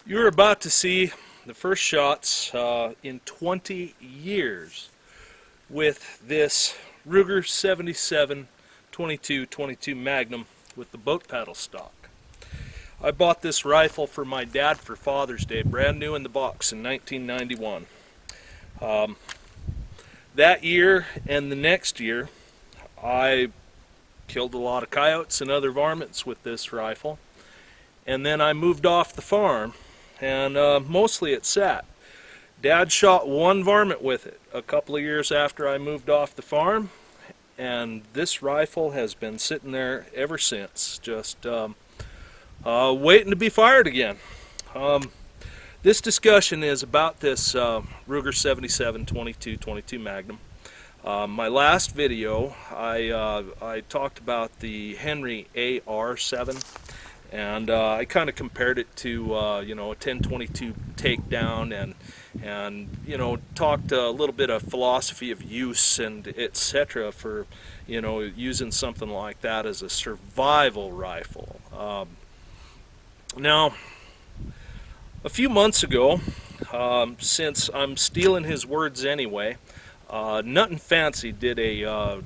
You're about to see the first shots in 20 years with this Ruger 77 22 Magnum with the boat paddle stock. I bought this rifle for my dad for Father's Day, brand new in the box in 1991. That year and the next year, I killed a lot of coyotes and other varmints with this rifle. And then I moved off the farm, and mostly it sat. Dad shot one varmint with it a couple of years after I moved off the farm, and this rifle has been sitting there ever since, just waiting to be fired again. This discussion is about this Ruger 77 22 Magnum. My last video, I talked about the Henry AR-7, and I kind of compared it to a 1022 takedown, and talked a little bit of philosophy of use and etc. for using something like that as a survival rifle. Now, a few months ago, since I'm stealing his words anyway, Nuttin' Fancy did a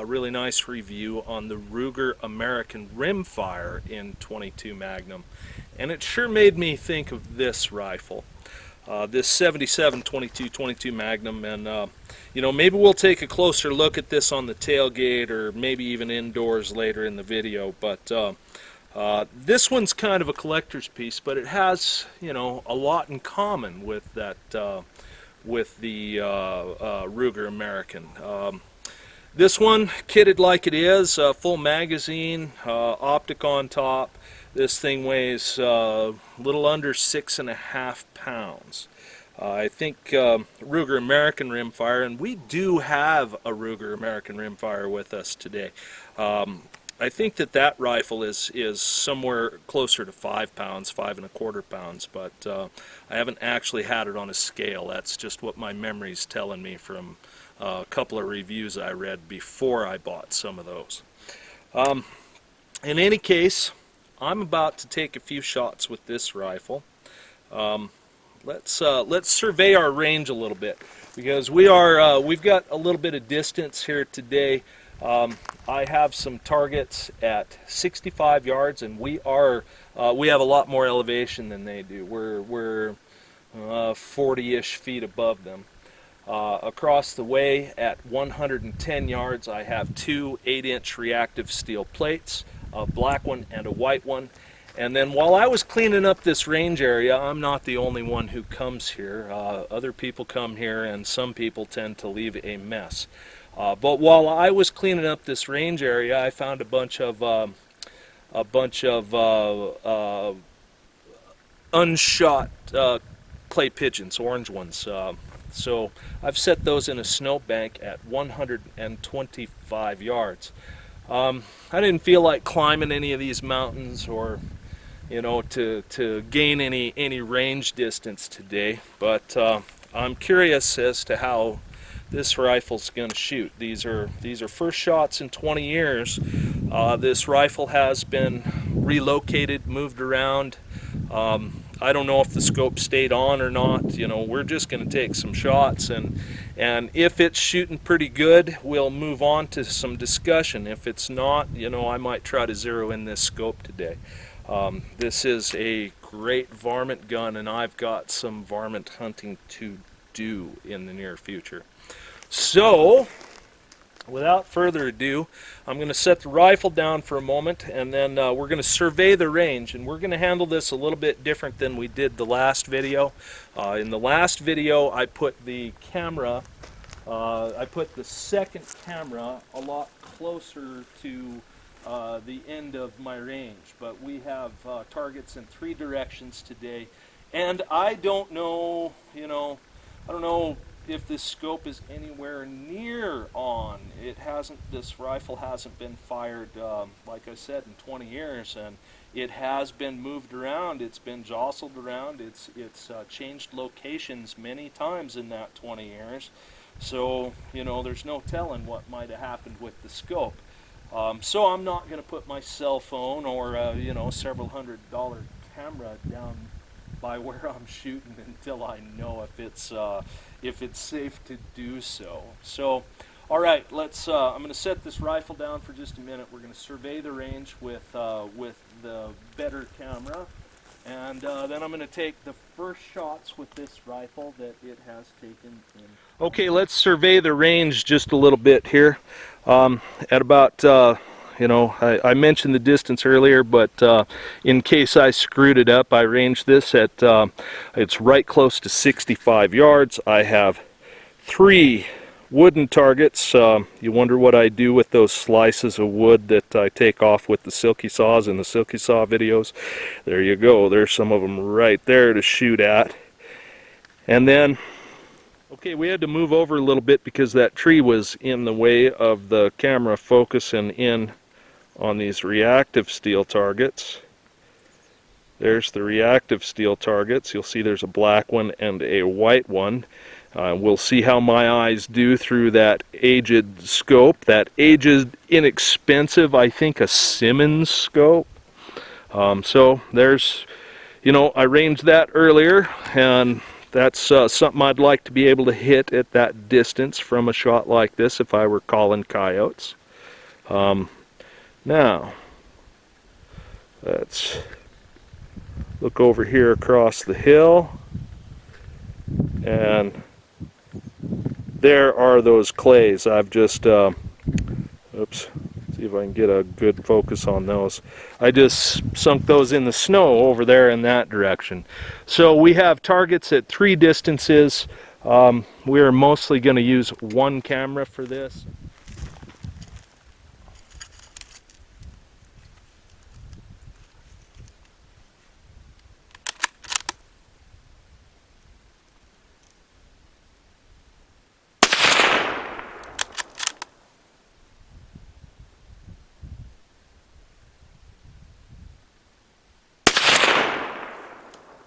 really nice review on the Ruger American Rimfire in 22 Magnum, and it sure made me think of this rifle, this 77 22 Magnum, and maybe we'll take a closer look at this on the tailgate, or maybe even indoors later in the video. But this one's kind of a collector's piece, but it has a lot in common with that with the Ruger American. This one, kitted like it is, full magazine, optic on top. This thing weighs a little under 6.5 pounds. I think Ruger American Rimfire, and we do have a Ruger American Rimfire with us today. I think that rifle is somewhere closer to 5 pounds, 5.25 pounds, but I haven't actually had it on a scale. That's just what my memory's telling me from a couple of reviews I read before I bought some of those. In any case, I'm about to take a few shots with this rifle. Let's survey our range a little bit, because we've got a little bit of distance here today. I have some targets at 65 yards, and we have a lot more elevation than they do. We're 40-ish feet above them. Across the way at 110 yards, I have two 8-inch reactive steel plates, a black one and a white one. And then while I was cleaning up this range area, I'm not the only one who comes here. Other people come here, and some people tend to leave a mess. But while I was cleaning up this range area, I found a bunch of unshot clay pigeons, orange ones. So I've set those in a snowbank at 125 yards. I didn't feel like climbing any of these mountains, or to gain any range distance today, but I'm curious as to how this rifle's going to shoot. These are first shots in 20 years. This rifle has been relocated, moved around. I don't know if the scope stayed on or not. We're just going to take some shots, and if it's shooting pretty good, we'll move on to some discussion. If it's not, I might try to zero in this scope today. This is a great varmint gun, and I've got some varmint hunting to do in the near future. So, without further ado, I'm going to set the rifle down for a moment, and then we're going to survey the range, and we're going to handle this a little bit different than we did the last video. In the last video, I put the camera, I put the second camera a lot closer to the end of my range, but we have targets in 3 directions today, and I don't know, I don't know if this scope is anywhere near on. This rifle hasn't been fired, like I said, in 20 years, and it has been moved around. It's been jostled around. It's changed locations many times in that 20 years. So there's no telling what might have happened with the scope. So I'm not going to put my cell phone or several $100 camera down by where I'm shooting until I know if it's safe to do so. So, all right, let's. I'm going to set this rifle down for just a minute. We're going to survey the range with the better camera, and then I'm going to take the first shots with this rifle that it has taken in. Okay, let's survey the range just a little bit here. At about, I mentioned the distance earlier, but in case I screwed it up, I ranged this at, it's right close to 65 yards. I have 3 wooden targets. You wonder what I do with those slices of wood that I take off with the silky saws in the silky saw videos. There you go. There's some of them right there to shoot at. And then, okay, we had to move over a little bit because that tree was in the way of the camera focusing in on these reactive steel targets. There's the reactive steel targets. You'll see there's a black one and a white one. We'll see how my eyes do through that aged scope, that aged, inexpensive, I think, a Simmons scope. So there's, I ranged that earlier, and that's something I'd like to be able to hit at that distance from a shot like this if I were calling coyotes. Now, let's look over here across the hill, and there are those clays. I've just, oops, see if I can get a good focus on those. I just sunk those in the snow over there in that direction. So we have targets at 3 distances. We are mostly going to use one camera for this.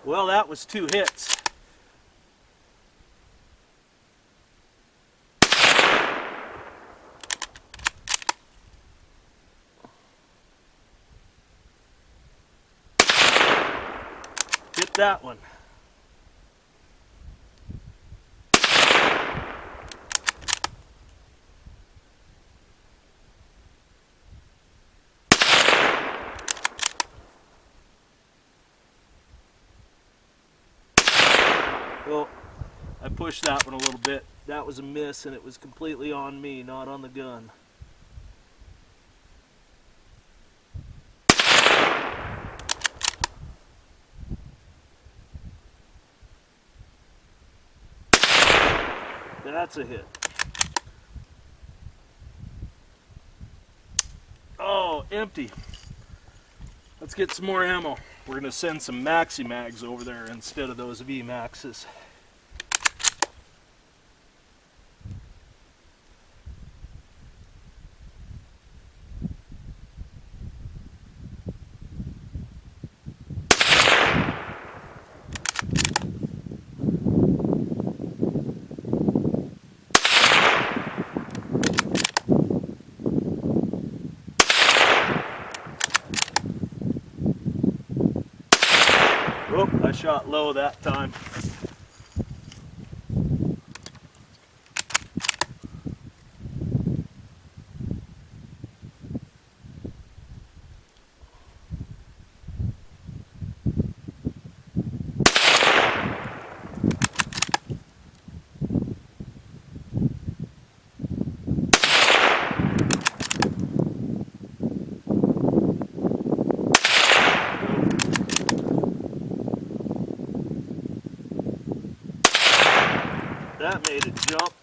Well, that was 2 hits. Hit that one. Well, I pushed that one a little bit. That was a miss, and it was completely on me, not on the gun. That's a hit. Oh, empty. Let's get some more ammo. We're going to send some Maxi Mags over there instead of those V-Maxes. Oh, I shot low that time. That made it jump.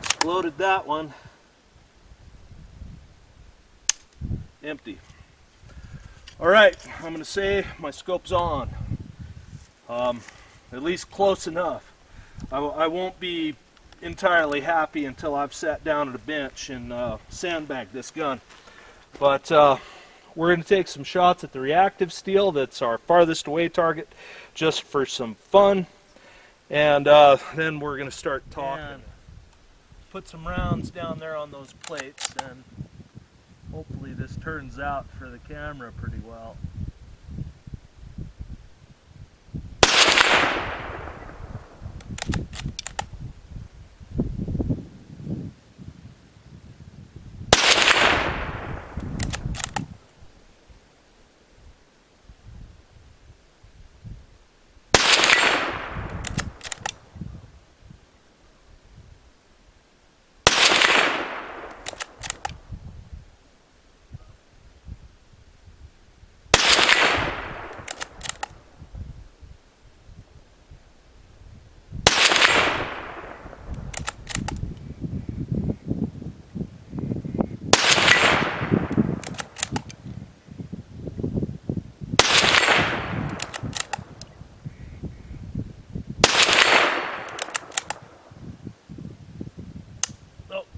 Exploded that one. Empty. Alright, I'm going to say my scope's on. At least close enough. I won't be entirely happy until I've sat down at a bench and sandbagged this gun. But we're going to take some shots at the reactive steel. That's our farthest away target, just for some fun. And then we're going to start talking. And put some rounds down there on those plates and Hopefully this turns out for the camera pretty well.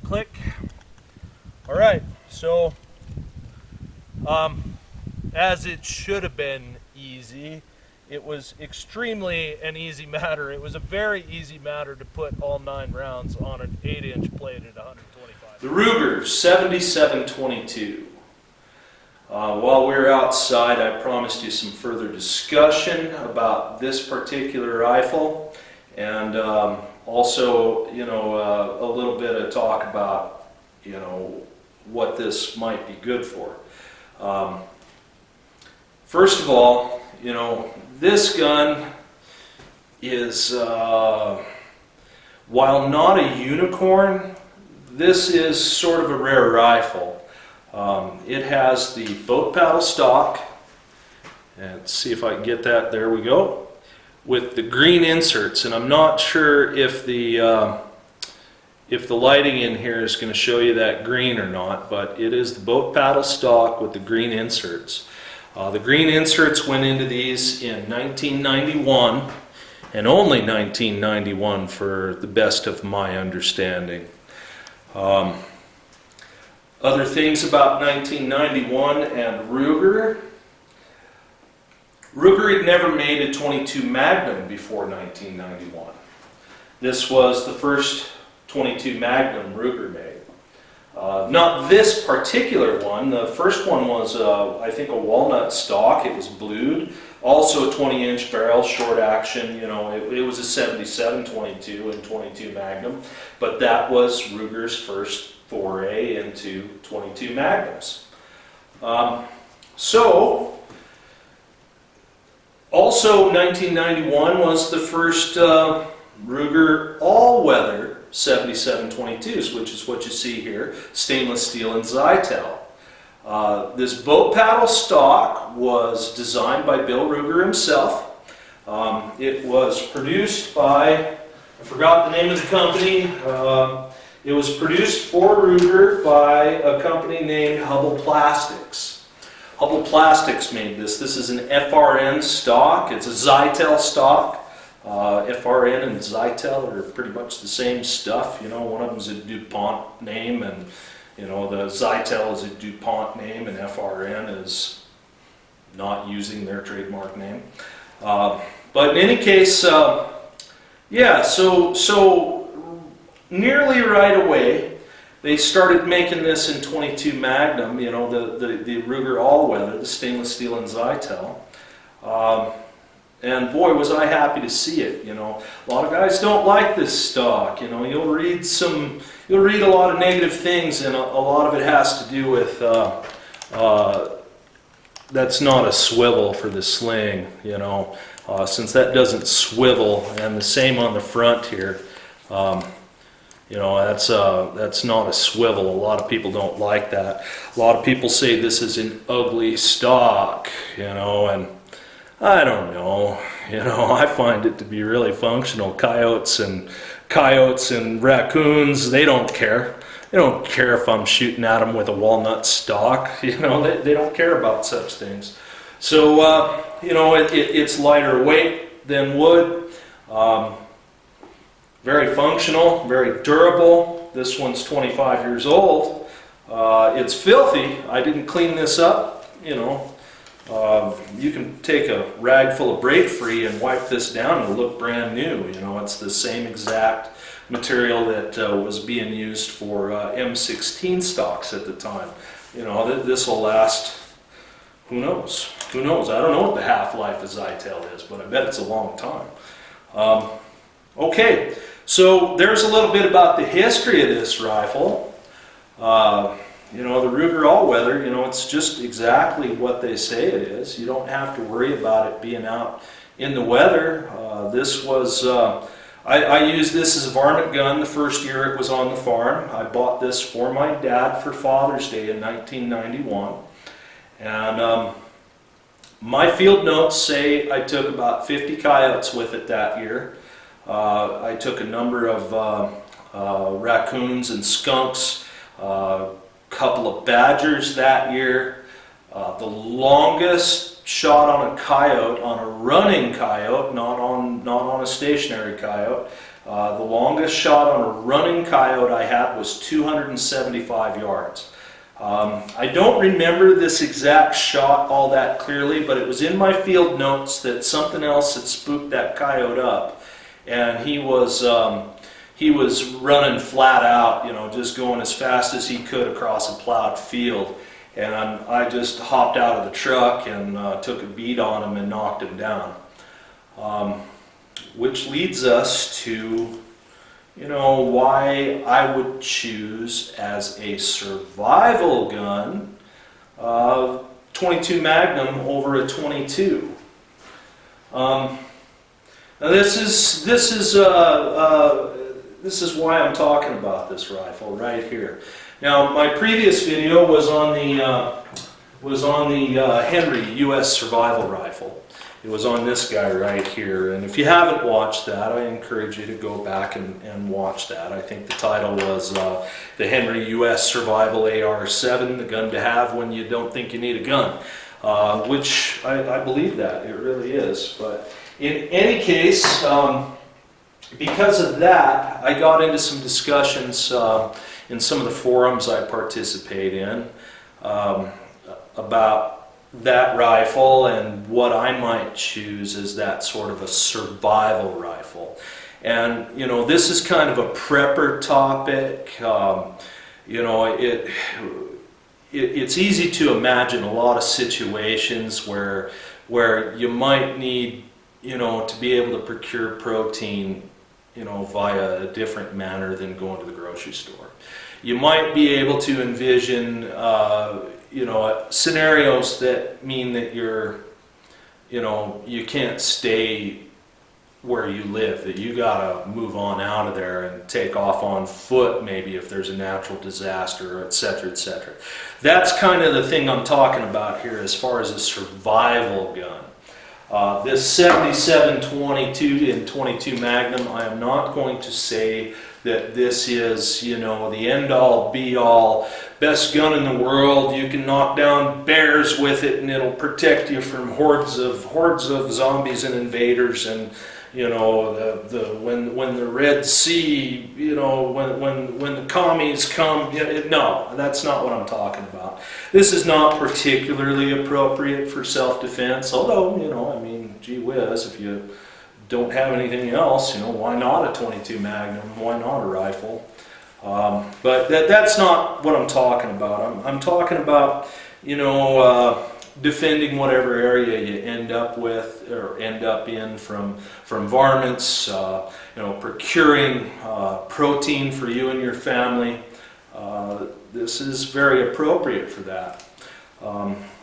Click. All right, so as it should have been easy, it was extremely an easy matter. It was a very easy matter to put all 9 rounds on an 8-inch plate at 125. The Ruger 7722. While we were outside, I promised you some further discussion about this particular rifle, and also, you know, a little bit of talk about, you know, what this might be good for. First of all, you know, this gun is, while not a unicorn, this is sort of a rare rifle. It has the boat paddle stock, and let's see if I can get that, there we go, with the green inserts, and I'm not sure if the lighting in here is going to show you that green or not, but it is the boat paddle stock with the green inserts. The green inserts went into these in 1991, and only 1991 for the best of my understanding. Other things about 1991 and Ruger. Ruger had never made a .22 Magnum before 1991. This was the first .22 Magnum Ruger made. Not this particular one. The first one was, I think, a walnut stock. It was blued. Also a 20-inch barrel, short action. You know, it was a 77-22 and .22 Magnum. But that was Ruger's first foray into .22 Magnums. Also 1991 was the first Ruger All-Weather 77-22s, which is what you see here, stainless steel and Zytel. This boat paddle stock was designed by Bill Ruger himself. It was produced by, I forgot the name of the company, it was produced for Ruger by a company named Hubbell Plastics. Hubbell Plastics made this. This is an FRN stock. It's a Zytel stock. FRN and Zytel are pretty much the same stuff. You know, one of them is a DuPont name, and you know, the Zytel is a DuPont name, and FRN is not using their trademark name. But in any case, yeah, so nearly right away, they started making this in .22 Magnum, you know, the Ruger All-Weather, the stainless steel and Zytel. And boy, was I happy to see it, you know. A lot of guys don't like this stock, you know. You'll read a lot of negative things, and a lot of it has to do with, that's not a swivel for the sling, you know. Since that doesn't swivel, and the same on the front here, you know, that's not a swivel. A lot of people don't like that. A lot of people say this is an ugly stock, you know, and I don't know. You know, I find it to be really functional. Coyotes and raccoons, they don't care. They don't care if I'm shooting at them with a walnut stock. You know, they don't care about such things. So, you know, it's lighter weight than wood. Very functional, very durable. This one's 25 years old. It's filthy. I didn't clean this up, you know. You can take a rag full of brake free and wipe this down and it'll look brand new. You know, it's the same exact material that was being used for M16 stocks at the time. you know, this will last, who knows? Who knows? I don't know what the half-life of Zytel is, but I bet it's a long time. Okay, so there's a little bit about the history of this rifle. You know, the Ruger All-Weather, you know, it's just exactly what they say it is. You don't have to worry about it being out in the weather. This was, I used this as a varmint gun the first year it was on the farm. I bought this for my dad for Father's Day in 1991. And my field notes say I took about 50 coyotes with it that year. I took a number of raccoons and skunks, couple of badgers that year. The longest shot on a coyote, on a running coyote, not on a stationary coyote, the longest shot on a running coyote I had was 275 yards. I don't remember this exact shot all that clearly, but it was in my field notes that something else had spooked that coyote up, and he was running flat out, you know, just going as fast as he could across a plowed field. And I just hopped out of the truck and took a beat on him and knocked him down. Which leads us to, you know, why I would choose as a survival gun 22 Magnum over a 22. Now this is why I'm talking about this rifle right here. Now, my previous video was on the Henry U.S. Survival Rifle. It was on this guy right here, and if you haven't watched that, I encourage you to go back and watch that. I think the title was the Henry U.S. Survival AR-7, the gun to have when you don't think you need a gun, which I believe that, it really is. But in any case, because of that, I got into some discussions in some of the forums I participate in about that rifle and what I might choose as that sort of a survival rifle. And, you know, this is kind of a prepper topic. You know, it's easy to imagine a lot of situations where you might need, you know, to be able to procure protein, you know, via a different manner than going to the grocery store. You might be able to envision, you know, scenarios that mean that you can't stay where you live, that you gotta move on out of there and take off on foot maybe if there's a natural disaster, etc., etc. That's kind of the thing I'm talking about here as far as a survival gun. This 77-22 and 22 Magnum, I am not going to say that this is, you know, the end-all, be-all, best gun in the world. You can knock down bears with it and it'll protect you from hordes of zombies and invaders. And, you know, when the Red Sea, you know, when the commies come, no, that's not what I'm talking about. This is not particularly appropriate for self-defense, although, you know, I mean, gee whiz, if you don't have anything else, you know, why not a 22 Magnum? Why not a rifle? But that's not what I'm talking about. I'm talking about, you know, defending whatever area you end up with or end up in from varmints, you know, procuring protein for you and your family. This is very appropriate for that.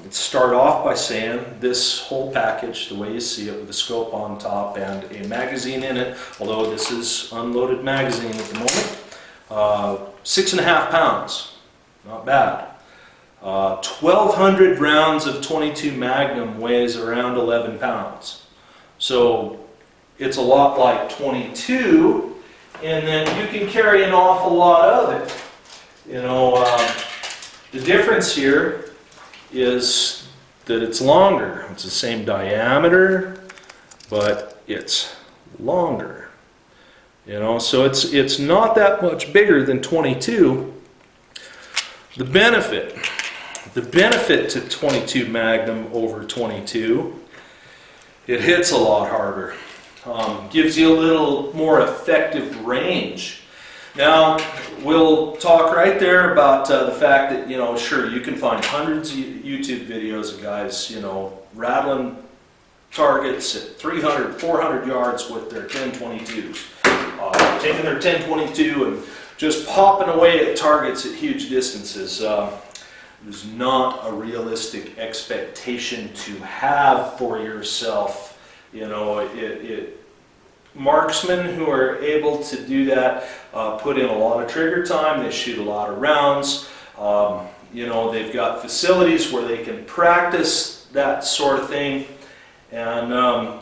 Let's start off by saying this whole package, the way you see it with a scope on top and a magazine in it, although this is unloaded magazine at the moment, 6.5 pounds, not bad. 1,200 rounds of 22 Magnum weighs around 11 pounds. So it's a lot like 22, and then you can carry an awful lot of it. You know, the difference here is that it's longer. It's the same diameter, but it's longer. You know, so it's not that much bigger than 22. The benefit to 22 Magnum over 22, it hits a lot harder. Gives you a little more effective range. Now, we'll talk right there about the fact that, you know, sure, you can find hundreds of YouTube videos of guys, you know, rattling targets at 300, 400 yards with their 10-22s. Taking their 10-22 and just popping away at targets at huge distances. It is not a realistic expectation to have for yourself. You know, marksmen who are able to do that put in a lot of trigger time. They shoot a lot of rounds. You know, they've got facilities where they can practice that sort of thing. And,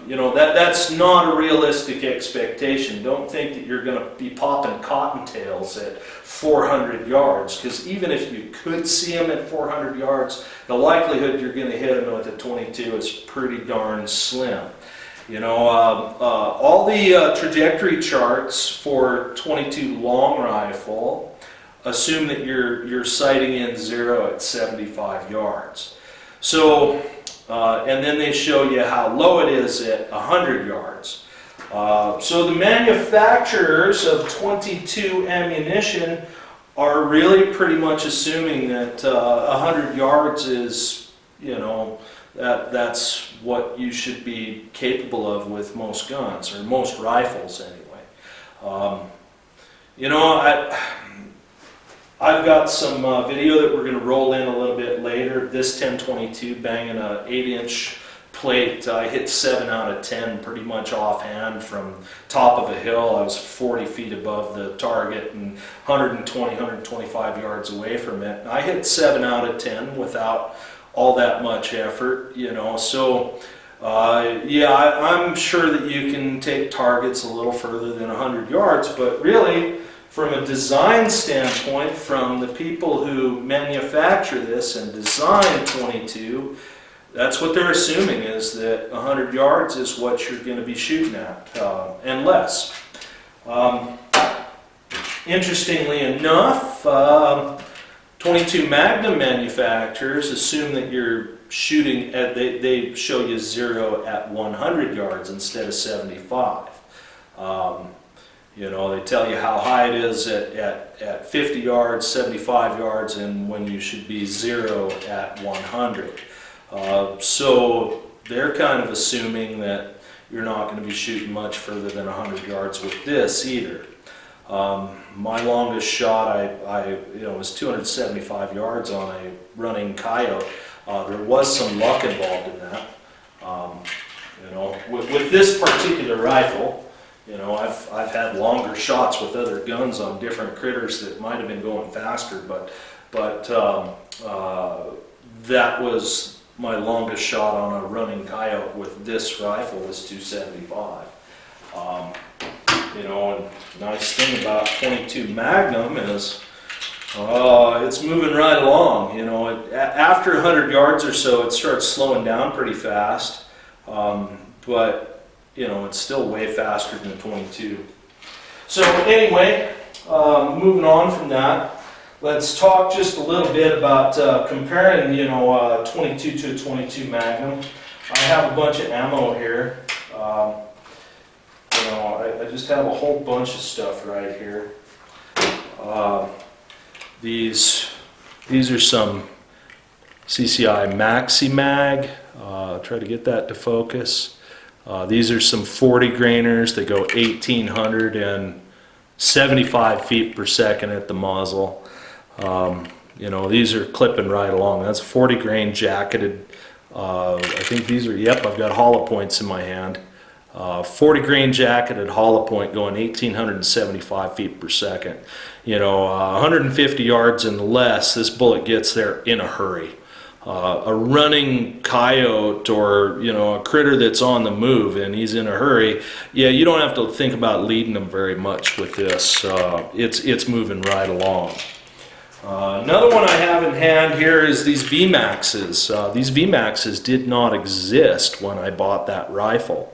you know, that's not a realistic expectation. Don't think that you're going to be popping cottontails at 400 yards, because even if you could see them at 400 yards, the likelihood you're going to hit them with a 22 is pretty darn slim. You know, all the trajectory charts for 22 long rifle assume that you're sighting in 0 at 75 yards. So, and then they show you how low it is at 100 yards. So the manufacturers of 22 ammunition are really pretty much assuming that 100 yards is, you know, that's what you should be capable of with most guns, or most rifles anyway. You know, I've got some video that we're going to roll in a little bit later. This 10-22 banging a 8-inch plate. I hit 7 out of 10 pretty much offhand from top of a hill. I was 40 feet above the target and 120, 125 yards away from it. I hit 7 out of 10 without all that much effort, you know. So yeah, I'm sure that you can take targets a little further than 100 yards, but really, from a design standpoint, from the people who manufacture this and design 22, that's what they're assuming, is that 100 yards is what you're going to be shooting at, and less. Interestingly enough, 22 Magnum manufacturers assume that you're shooting at, they show you 0 at 100 yards instead of 75. You know, they tell you how high it is at 50 yards, 75 yards, and when you should be 0 at 100. So they're kind of assuming that you're not going to be shooting much further than 100 yards with this either. My longest shot, you know, was 275 yards on a running coyote. There was some luck involved in that. You know, with this particular rifle, you know, I've had longer shots with other guns on different critters that might have been going faster, but that was my longest shot on a running coyote with this rifle was 275. You know, and nice thing about 22 Magnum is it's moving right along. You know, after 100 yards or so, it starts slowing down pretty fast, but you know, it's still way faster than the 22. So anyway, moving on from that, let's talk just a little bit about comparing, you know, 22 to a 22 Magnum. I have a bunch of ammo here. You know, I just have a whole bunch of stuff right here. These are some CCI Maxi Mag. Try to get that to focus. These are some 40 grainers. They go 1,875 feet per second at the muzzle. You know, these are clipping right along. That's 40 grain jacketed. I think these are, yep, I've got hollow points in my hand. 40 grain jacketed hollow point going 1,875 feet per second. You know, 150 yards and less, this bullet gets there in a hurry. A running coyote, or you know, a critter that's on the move and he's in a hurry, yeah, you don't have to think about leading them very much with this. It's moving right along. Another one I have in hand here is these VMAXs. These VMAXs did not exist when I bought that rifle.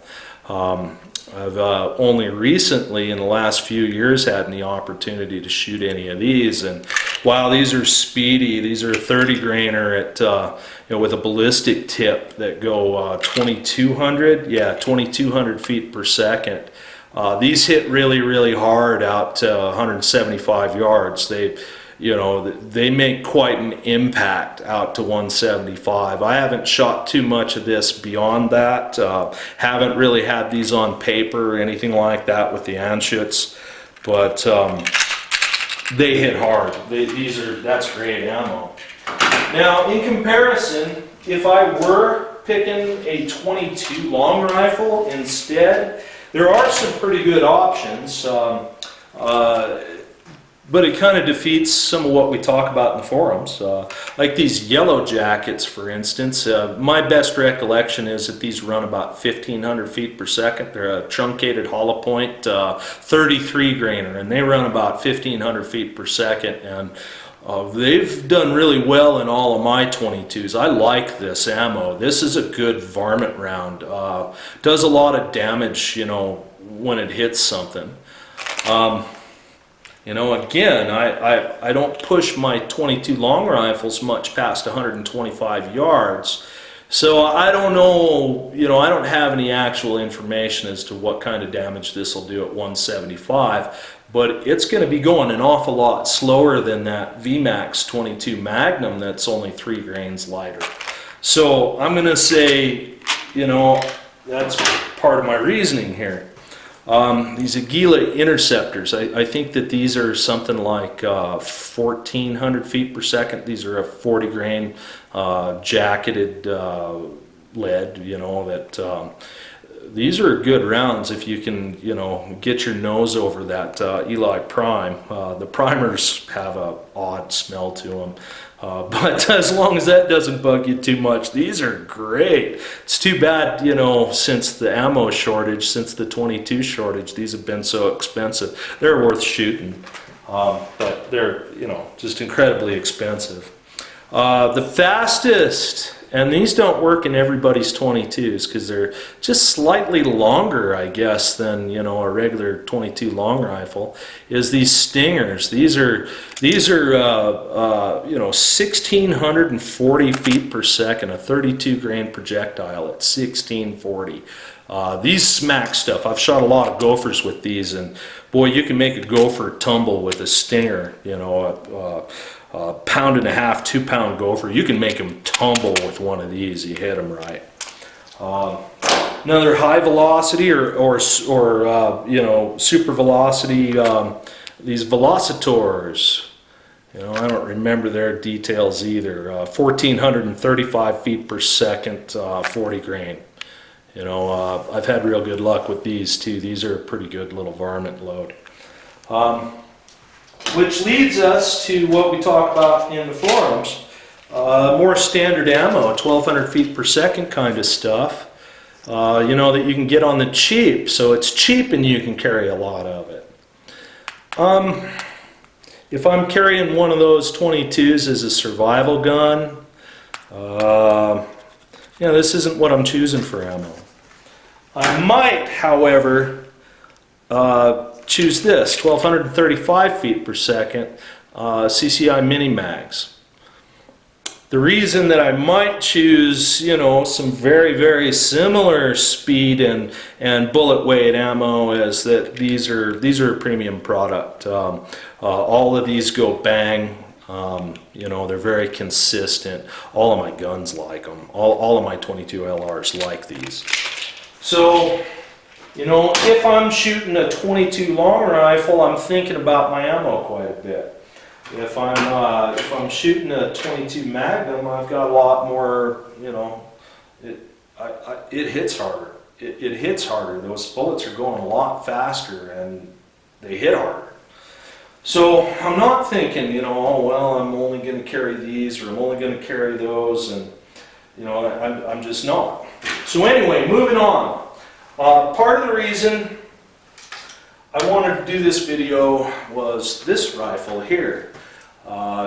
I've only recently, in the last few years, had the opportunity to shoot any of these, and wow, these are speedy. These are 30 grainer at you know, with a ballistic tip that go 2,200, yeah, 2,200 feet per second. These hit really hard out to 175 yards. They make quite an impact out to 175. I haven't shot too much of this beyond that. Haven't really had these on paper or anything like that with the Anschutz, but they hit hard. That's great ammo. Now, in comparison, if I were picking a 22 long rifle instead, there are some pretty good options. But it kind of defeats some of what we talk about in the forums. Like these yellow jackets, for instance. My best recollection is that these run about 1,500 feet per second. They're a truncated hollow point 33 grainer, and they run about 1,500 feet per second. And they've done really well in all of my 22s. I like this ammo. This is a good varmint round. Does a lot of damage, when it hits something. Again, I don't push my 22 long rifles much past 125 yards, so I don't know, I don't have any actual information as to what kind of damage this will do at 175, but it's going to be going an awful lot slower than that VMAX 22 Magnum that's only 3 grains lighter. So I'm going to say, that's part of my reasoning here. These Aguila Interceptors, I think that these are something like 1,400 feet per second. These are a 40 grain jacketed lead, these are good rounds if you can, get your nose over that Eli Prime. The primers have an odd smell to them. But as long as that doesn't bug you too much, these are great. It's too bad, since the ammo shortage, since the 22 shortage, these have been so expensive. They're worth shooting, but they're, just incredibly expensive. The fastest, and these don't work in everybody's 22s because they're just slightly longer, I guess, than a regular 22 long rifle, is these Stingers. These are 1,640 feet per second, a 32 grain projectile at 1,640. These smack stuff. I've shot a lot of gophers with these, and boy, you can make a gopher tumble with a Stinger. Pound and a half, 2 pound gopher. You can make them tumble with one of these. You hit them right. Another high velocity or super velocity. These Velocitors. I don't remember their details either. 1,435 feet per second, 40 grain. I've had real good luck with these too. These are a pretty good little varmint load. Which leads us to what we talk about in the forums. More standard ammo, 1,200 feet per second kind of stuff. That you can get on the cheap. So it's cheap and you can carry a lot of it. If I'm carrying one of those 22s as a survival gun, this isn't what I'm choosing for ammo. I might, however, choose this, 1,235 feet per second, CCI mini mags. The reason that I might choose, some very similar speed and bullet weight ammo is that these are a premium product. All of these go bang. They're very consistent. All of my guns like them. All of my 22 LRs like these. So, if I'm shooting a 22 long rifle, I'm thinking about my ammo quite a bit. If I'm shooting a 22 Magnum, I've got a lot more. It hits harder. It hits harder. Those bullets are going a lot faster, and they hit harder. So I'm not thinking, oh well, I'm only going to carry these, or I'm only going to carry those, and I'm just not. So anyway, moving on. Part of the reason I wanted to do this video was this rifle here.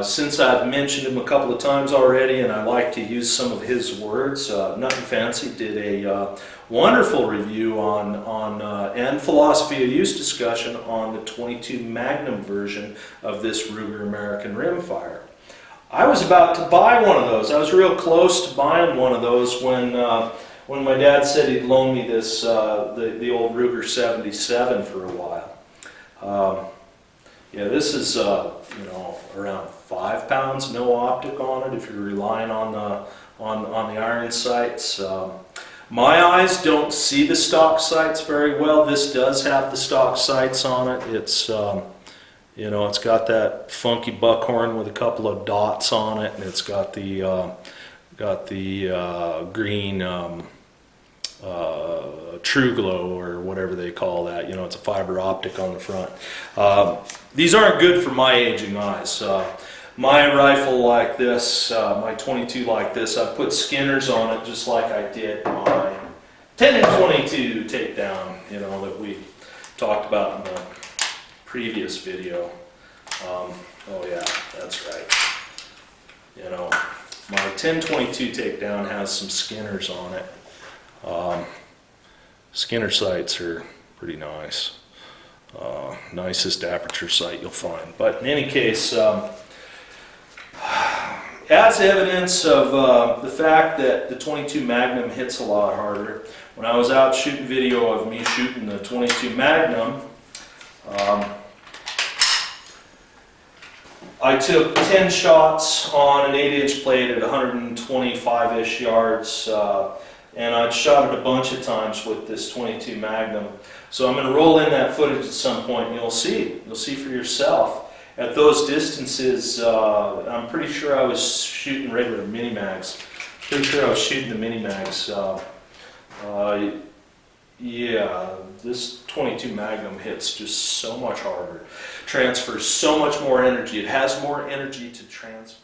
Since I've mentioned him a couple of times already, and I like to use some of his words, Nothing Fancy did a wonderful review and philosophy of use discussion on the 22 Magnum version of this Ruger American Rimfire. I was about to buy one of those. I was real close to buying one of those when when my dad said he'd loan me this, the old Ruger 77 for a while. Yeah, this is, you know, around 5 pounds, no optic on it if you're relying on the iron sights. My eyes don't see the stock sights very well. This does have the stock sights on it. It's, you know, it's got that funky buckhorn with a couple of dots on it, and it's got the green True Glow or whatever they call that. You know, it's a fiber optic on the front. These aren't good for my aging eyes. My rifle like this, my 22 like this, I put skinners on it just like I did my 10 and 22 takedown, you know, that we talked about in the previous video. Oh yeah, that's right. You know, my 10-22 takedown has some skinners on it. Skinner sights are pretty nice. Nicest aperture sight you'll find. But in any case, as evidence of the fact that the 22 Magnum hits a lot harder, when I was out shooting video of me shooting the 22 Magnum, I took 10 shots on an 8-inch plate at 125-ish yards, and I'd shot it a bunch of times with this 22 Magnum. So I'm going to roll in that footage at some point, and you'll see for yourself. At those distances, I'm pretty sure I was shooting regular mini-mags. Pretty sure I was shooting the mini-mags. Yeah, this 22 Magnum hits just so much harder. Transfers so much more energy. It has more energy to transfer.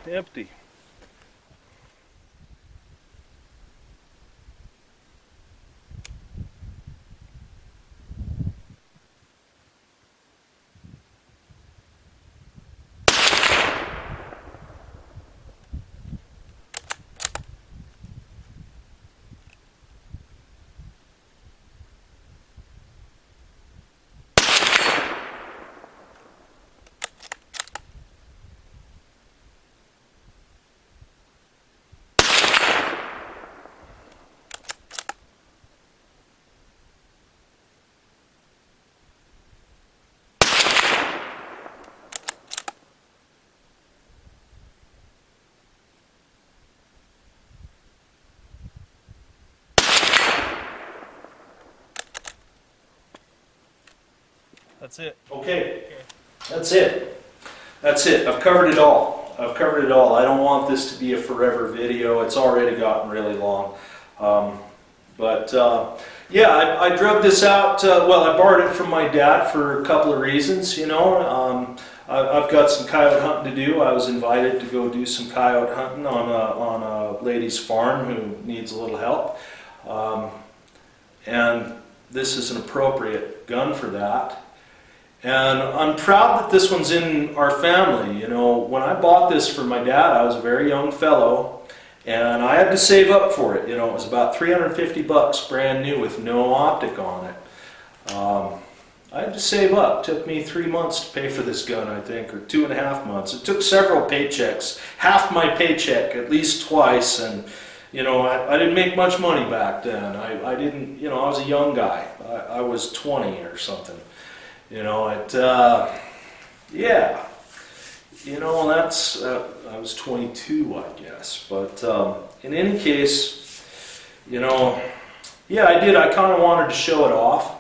Empty. That's it. Okay, that's it. That's it. I've covered it all. I've covered it all. I don't want this to be a forever video. It's already gotten really long. Yeah, I drug this out. Well, I borrowed it from my dad for a couple of reasons, you know. I've got some coyote hunting to do. I was invited to go do some coyote hunting on a lady's farm who needs a little help. And this is an appropriate gun for that. And I'm proud that this one's in our family. You know, when I bought this for my dad, I was a very young fellow, and I had to save up for it. You know, it was about 350 bucks brand new with no optic on it. I had to save up. It took me 3 months to pay for this gun, I think, or 2.5 months. It took several paychecks, half my paycheck at least twice, and you know, I didn't make much money back then. I didn't, you know, I was a young guy. I was 20 or something. You know, yeah, you know, that's, I was 22, I guess, but in any case, you know, yeah, I did, I kind of wanted to show it off.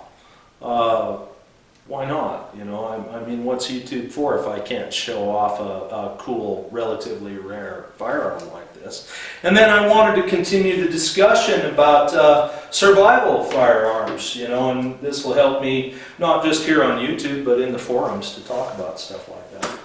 Why not, you know, I mean, what's YouTube for if I can't show off a cool, relatively rare firearm like this? And then I wanted to continue the discussion about survival firearms, you know, and this will help me not just here on YouTube, but in the forums to talk about stuff like that.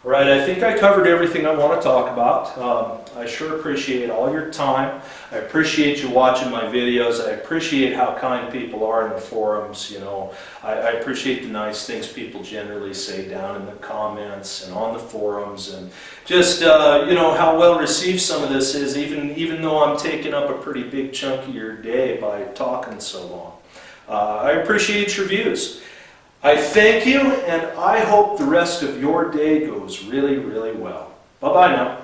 All right, I think I covered everything I want to talk about. I sure appreciate all your time. I appreciate you watching my videos. I appreciate how kind people are in the forums. You know, I appreciate the nice things people generally say down in the comments and on the forums, and just you know, how well received some of this is, even though I'm taking up a pretty big chunk of your day by talking so long. I appreciate your views. I thank you, and I hope the rest of your day goes really, really well. Bye-bye now.